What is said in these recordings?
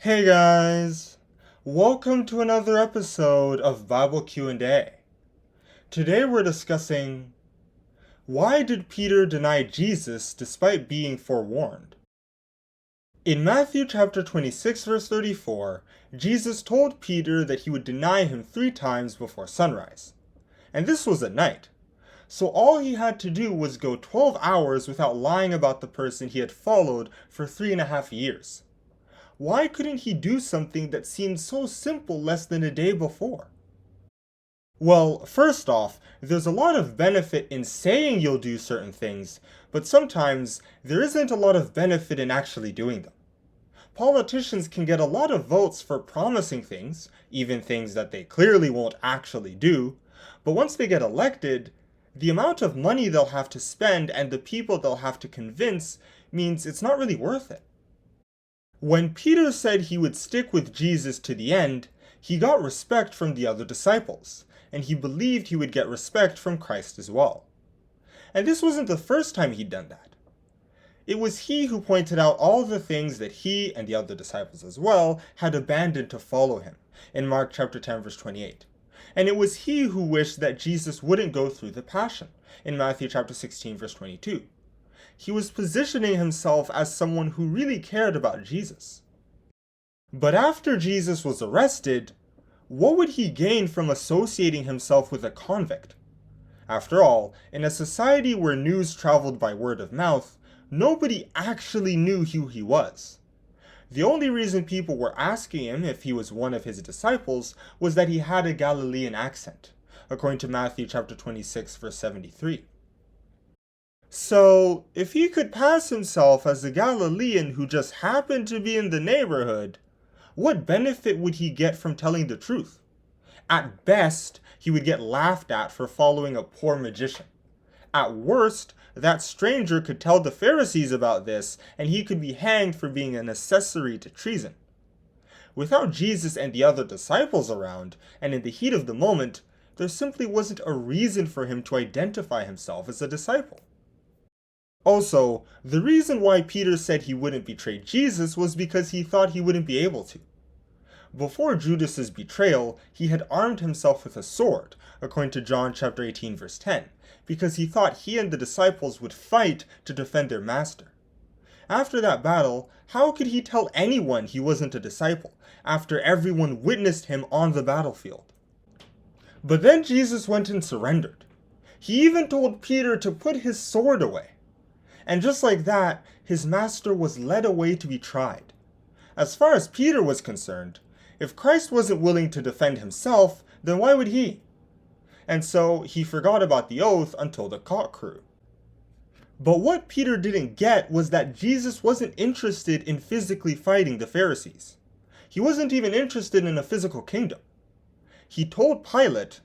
Hey guys! Welcome to another episode of Bible Q&A. Today we're discussing why did Peter deny Jesus despite being forewarned? In Matthew chapter 26 verse 34, Jesus told Peter that he would deny him 3 times before sunrise. And this was at night. So all he had to do was go 12 hours without lying about the person he had followed for 3.5 years. Why couldn't he do something that seemed so simple less than a day before? Well, first off, there's a lot of benefit in saying you'll do certain things, but sometimes there isn't a lot of benefit in actually doing them. Politicians can get a lot of votes for promising things, even things that they clearly won't actually do, but once they get elected, the amount of money they'll have to spend and the people they'll have to convince means it's not really worth it. When Peter said he would stick with Jesus to the end, he got respect from the other disciples, and he believed he would get respect from Christ as well. And this wasn't the first time he'd done that. It was he who pointed out all the things that he, and the other disciples as well, had abandoned to follow him, in Mark chapter 10 verse 28. And it was he who wished that Jesus wouldn't go through the Passion, in Matthew chapter 16 verse 22. He was positioning himself as someone who really cared about Jesus. But after Jesus was arrested, what would he gain from associating himself with a convict? After all, in a society where news traveled by word of mouth, nobody actually knew who he was. The only reason people were asking him if he was one of his disciples was that he had a Galilean accent, according to Matthew chapter 26 verse 73. So, if he could pass himself as a Galilean who just happened to be in the neighborhood, what benefit would he get from telling the truth? At best, he would get laughed at for following a poor magician. At worst, that stranger could tell the Pharisees about this, and he could be hanged for being an accessory to treason. Without Jesus and the other disciples around, and in the heat of the moment, there simply wasn't a reason for him to identify himself as a disciple. Also, the reason why Peter said he wouldn't betray Jesus was because he thought he wouldn't be able to. Before Judas's betrayal, he had armed himself with a sword, according to John chapter 18 verse 10, because he thought he and the disciples would fight to defend their master. After that battle, how could he tell anyone he wasn't a disciple, after everyone witnessed him on the battlefield? But then Jesus went and surrendered. He even told Peter to put his sword away. And just like that, his master was led away to be tried. As far as Peter was concerned, if Christ wasn't willing to defend himself, then why would he? And so he forgot about the oath until the cock crew. But what Peter didn't get was that Jesus wasn't interested in physically fighting the Pharisees. He wasn't even interested in a physical kingdom. He told Pilate,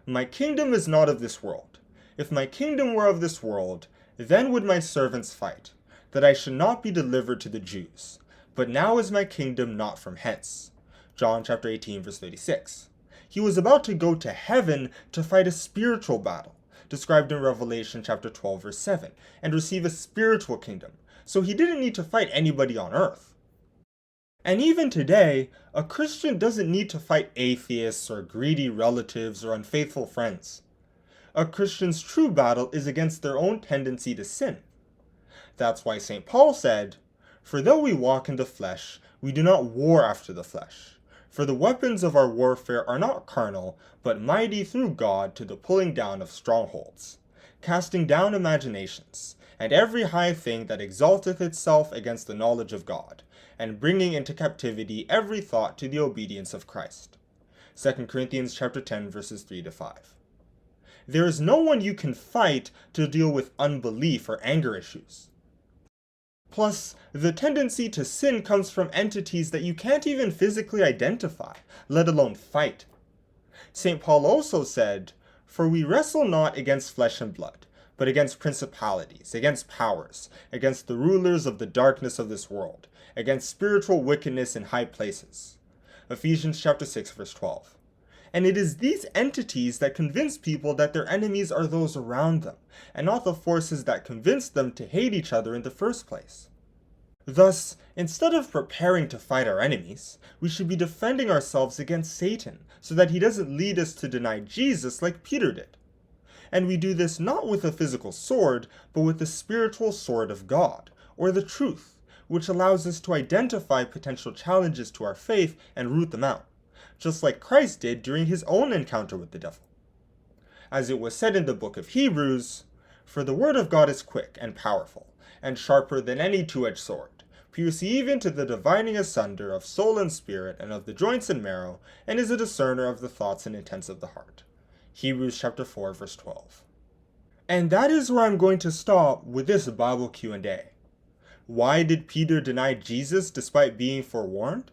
"My kingdom is not of this world. If my kingdom were of this world, then would my servants fight, that I should not be delivered to the Jews. But now is my kingdom not from hence." John chapter 18 verse 36. He was about to go to heaven to fight a spiritual battle, described in Revelation chapter 12 verse 7, and receive a spiritual kingdom, so he didn't need to fight anybody on earth. And even today, a Christian doesn't need to fight atheists or greedy relatives or unfaithful friends. A Christian's true battle is against their own tendency to sin. That's why St. Paul said, "For though we walk in the flesh, we do not war after the flesh. For the weapons of our warfare are not carnal, but mighty through God to the pulling down of strongholds, casting down imaginations, and every high thing that exalteth itself against the knowledge of God, and bringing into captivity every thought to the obedience of Christ." 2 Corinthians chapter 10 verses 3 to 5. There is no one you can fight to deal with unbelief or anger issues. Plus, the tendency to sin comes from entities that you can't even physically identify, let alone fight. St. Paul also said, "For we wrestle not against flesh and blood, but against principalities, against powers, against the rulers of the darkness of this world, against spiritual wickedness in high places." Ephesians chapter 6 verse 12. And it is these entities that convince people that their enemies are those around them, and not the forces that convince them to hate each other in the first place. Thus, instead of preparing to fight our enemies, we should be defending ourselves against Satan so that he doesn't lead us to deny Jesus like Peter did. And we do this not with a physical sword, but with the spiritual sword of God, or the truth, which allows us to identify potential challenges to our faith and root them out, just like Christ did during his own encounter with the devil. As it was said in the book of Hebrews, "For the word of God is quick and powerful, and sharper than any two-edged sword, piercing even to the dividing asunder of soul and spirit and of the joints and marrow, and is a discerner of the thoughts and intents of the heart." Hebrews chapter 4, verse 12. And that is where I'm going to stop with this Bible Q&A. Why did Peter deny Jesus despite being forewarned?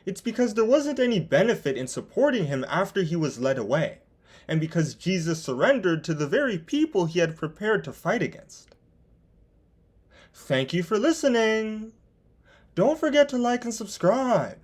It's because there wasn't any benefit in supporting him after he was led away, and because Jesus surrendered to the very people he had prepared to fight against. Thank you for listening! Don't forget to like and subscribe.